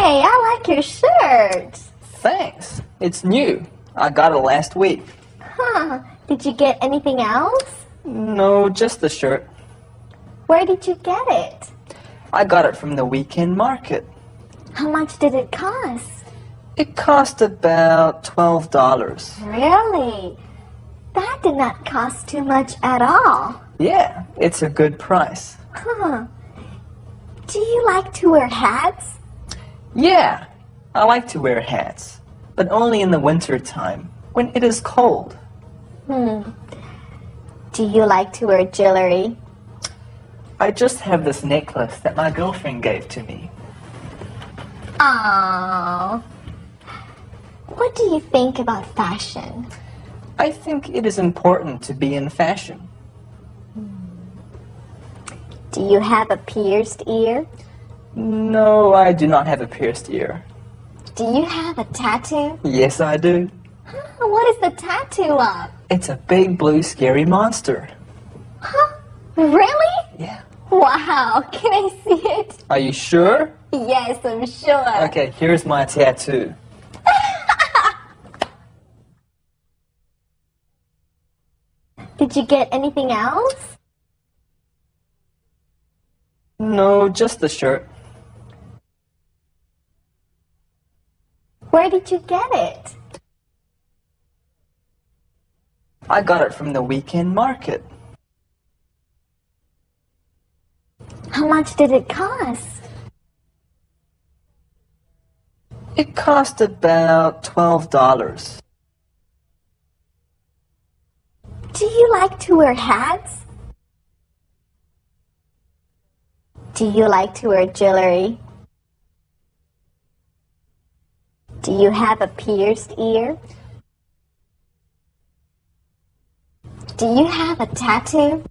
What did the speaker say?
Hey, I like your shirt. Thanks. It's new. I got it last week. Huh. Did you get anything else? No, just the shirt. Where did you get it? I got it from the weekend market. How much did it cost? It cost about $12. Really? That did not cost too much at all. Yeah, it's a good price. Huh. Do you like to wear hats? Yeah, I like to wear hats, but only in the winter time, when it is cold. Do you like to wear jewelry? I just have this necklace that my girlfriend gave to me. Aww. What do you think about fashion? I think it is important to be in fashion. Do you have a pierced ear? No, I do not have a pierced ear. Do you have a tattoo? Yes, I do. What is the tattoo of? It's a big blue scary monster. Huh? Really? Yeah. Wow, can I see it? Are you sure? Yes, I'm sure. Okay, here's my tattoo. Did you get anything else? No, just the shirt. Where did you get it? I got it from the weekend market. How much did it cost? It cost about $12. Do you like to wear hats? Do you like to wear jewelry? Do you have a pierced ear? Do you have a tattoo?